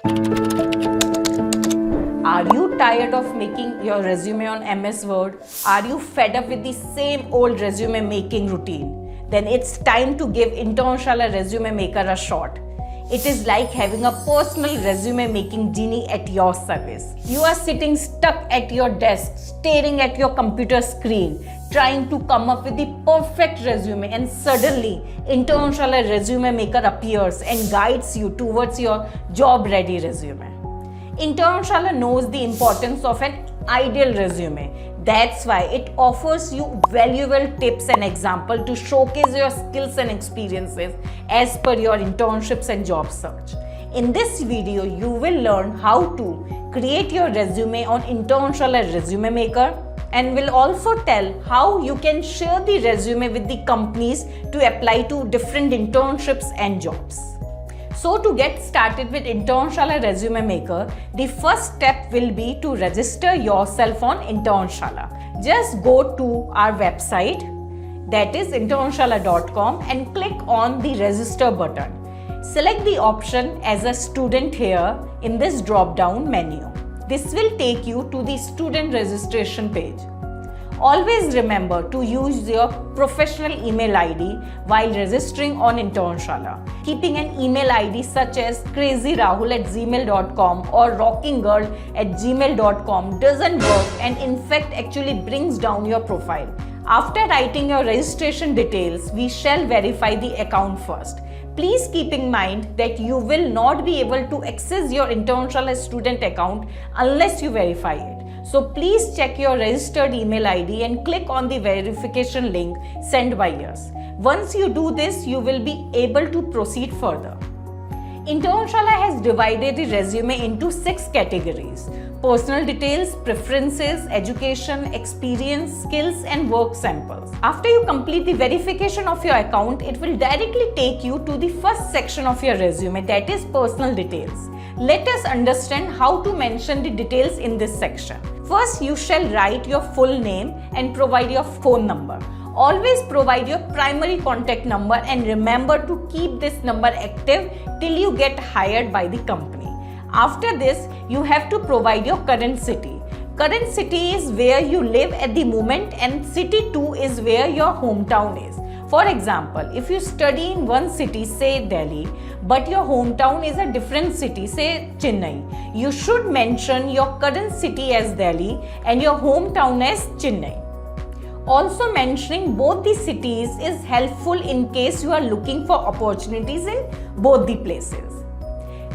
Are you tired of making your resume on MS Word? Are you fed up with the same old resume making routine? Then it's time to give Internshala Resume Maker a shot. It is like having a personal resume making genie at your service. You are sitting stuck at your desk, staring at your computer screen, trying to come up with the perfect resume, and suddenly Internshala Resume Maker appears and guides you towards your job ready resume. Internshala knows the importance of an ideal resume. That's why it offers you valuable tips and examples to showcase your skills and experiences as per your internships and job search. In this video, you will learn how to create your resume on Internshala Resume Maker, and will also tell how you can share the resume with the companies to apply to different internships and jobs. So to get started with Internshala Resume Maker, the first step will be to register yourself on Internshala. Just go to our website, that is internshala.com, and click on the register button. Select the option as a student here in this drop-down menu. This will take you to the student registration page. Always remember to use your professional email ID while registering on Internshala. Keeping an email ID such as crazyrahul@gmail.com or rockinggirl@gmail.com doesn't work, and in fact actually brings down your profile. After writing your registration details, we shall verify the account first. Please keep in mind that you will not be able to access your Internshala student account unless you verify it. So please check your registered email ID and click on the verification link sent by us. Once you do this, you will be able to proceed further. Internshala has divided the resume into 6 categories: personal details, preferences, education, experience, skills, and work samples. After you complete the verification of your account, it will directly take you to the first section of your resume, that is personal details. Let us understand how to mention the details in this section. First, you shall write your full name and provide your phone number. Always provide your primary contact number and remember to keep this number active till you get hired by the company. After this, you have to provide your current city. Current city is where you live at the moment, and city 2 is where your hometown is. For example, if you study in one city, say Delhi, but your hometown is a different city, say Chennai, you should mention your current city as Delhi and your hometown as Chennai. Also, mentioning both the cities is helpful in case you are looking for opportunities in both the places.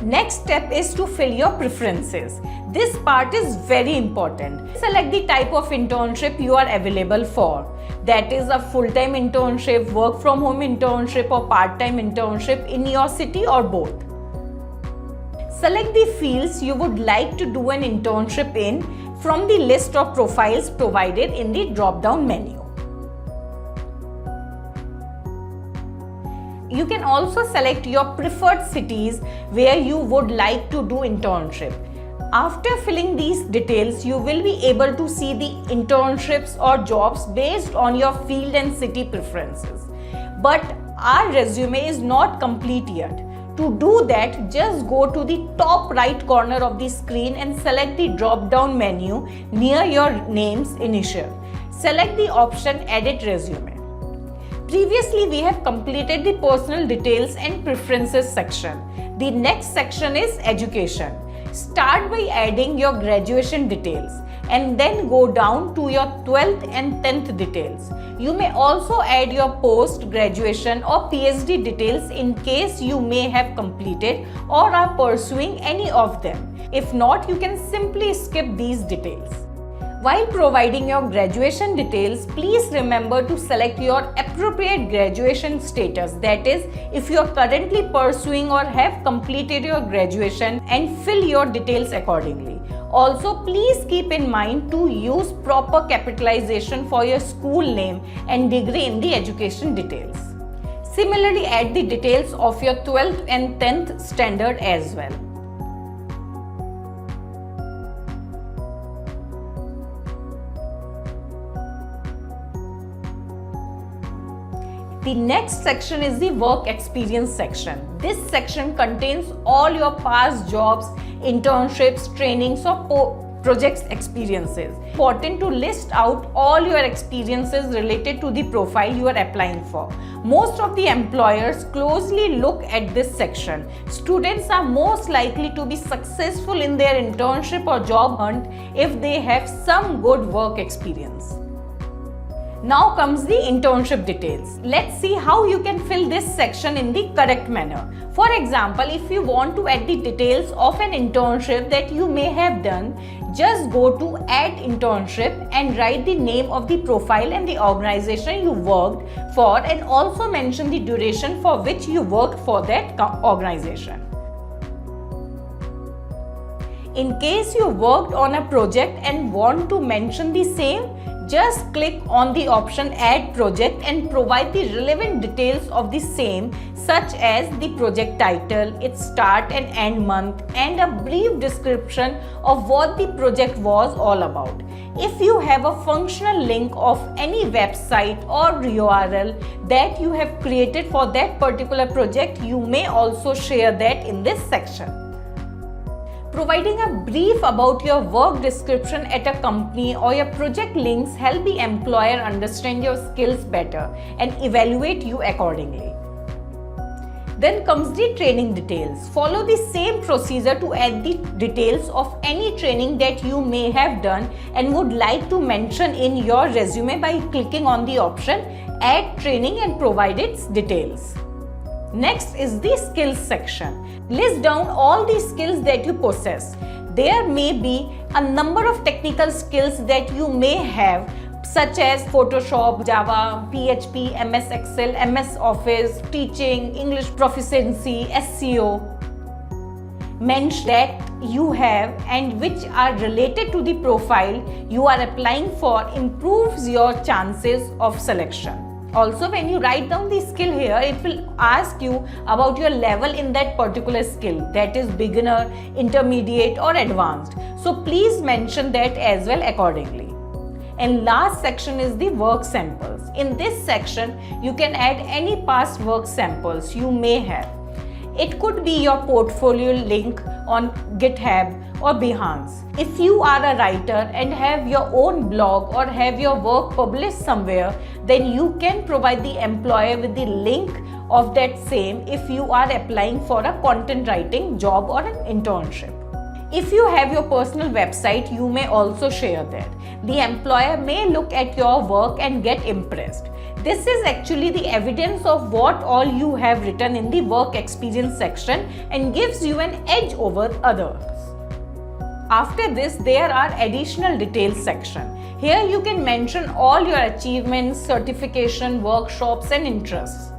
Next step is to fill your preferences. This part is very important. Select the type of internship you are available for. That is a full-time internship, work from home internship, or part-time internship in your city, or both. Select the fields you would like to do an internship in from the list of profiles provided in the drop-down menu. You can also select your preferred cities where you would like to do internship. After filling these details, you will be able to see the internships or jobs based on your field and city preferences. But our resume is not complete yet. To do that, just go to the top right corner of the screen and select the drop-down menu near your name's initial. Select the option Edit Resume. Previously, we have completed the personal details and preferences section. The next section is education. Start by adding your graduation details and then go down to your 12th and 10th details. You may also add your post-graduation or PhD details in case you may have completed or are pursuing any of them. If not, you can simply skip these details. While providing your graduation details, please remember to select your appropriate graduation status. That is, if you are currently pursuing or have completed your graduation, and fill your details accordingly. Also, please keep in mind to use proper capitalization for your school name and degree in the education details. Similarly, add the details of your 12th and 10th standard as well. The next section is the work experience section. This section contains all your past jobs, internships, trainings or projects experiences. Important to list out all your experiences related to the profile you are applying for. Most of the employers closely look at this section. Students are most likely to be successful in their internship or job hunt if they have some good work experience. Now comes the internship details. Let's see how you can fill this section in the correct manner. For example, if you want to add the details of an internship that you may have done, just go to add internship and write the name of the profile and the organization you worked for, and also mention the duration for which you worked for that organization. In case you worked on a project and want to mention the same, just click on the option Add Project and provide the relevant details of the same, such as the project title, its start and end month, and a brief description of what the project was all about. If you have a functional link of any website or URL that you have created for that particular project, you may also share that in this section. Providing a brief about your work description at a company or your project links help the employer understand your skills better and evaluate you accordingly. Then comes the training details. Follow the same procedure to add the details of any training that you may have done and would like to mention in your resume by clicking on the option Add Training and provide its details. Next is the skills section. List down all the skills that you possess. There may be a number of technical skills that you may have, such as Photoshop, Java, PHP, MS Excel, MS Office, teaching, English proficiency, SEO. Mention that you have and which are related to the profile you are applying for improves your chances of selection. Also, when you write down the skill here, it will ask you about your level in that particular skill, that is beginner, intermediate or advanced. So please mention that as well accordingly. And last section is the work samples. In this section, you can add any past work samples you may have. It could be your portfolio link on GitHub or Behance. If you are a writer and have your own blog or have your work published somewhere, then you can provide the employer with the link of that same if you are applying for a content writing job or an internship. If you have your personal website, you may also share that. The employer may look at your work and get impressed. This is actually the evidence of what all you have written in the work experience section and gives you an edge over others. After this, there are additional details section. Here you can mention all your achievements, certification, workshops and interests.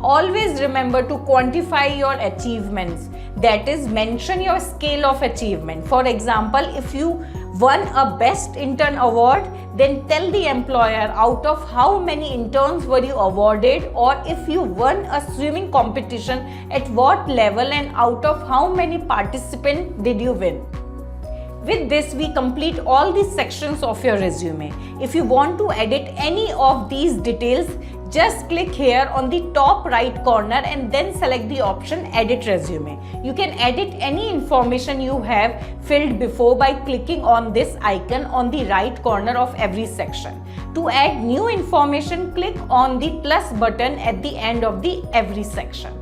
Always remember to quantify your achievements, that is, mention your scale of achievement. For example, if you won a Best Intern Award, then tell the employer out of how many interns were you awarded, or if you won a swimming competition, at what level and out of how many participants did you win. With this, we complete all the sections of your resume. If you want to edit any of these details, just click here on the top right corner and then select the option Edit Resume. You can edit any information you have filled before by clicking on this icon on the right corner of every section. To add new information, click on the plus button at the end of every section.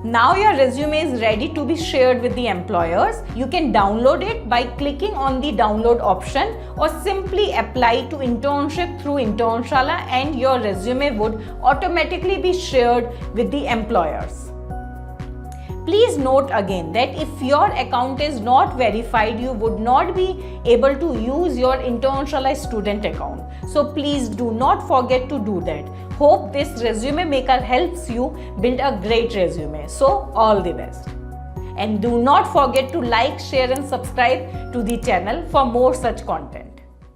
Now your resume is ready to be shared with the employers. You can download it by clicking on the download option or simply apply to internship through Internshala and your resume would automatically be shared with the employers. Please note again that if your account is not verified, you would not be able to use your Internshala student account. So please do not forget to do that. Hope this resume maker helps you build a great resume. So all the best. And do not forget to like, share and subscribe to the channel for more such content.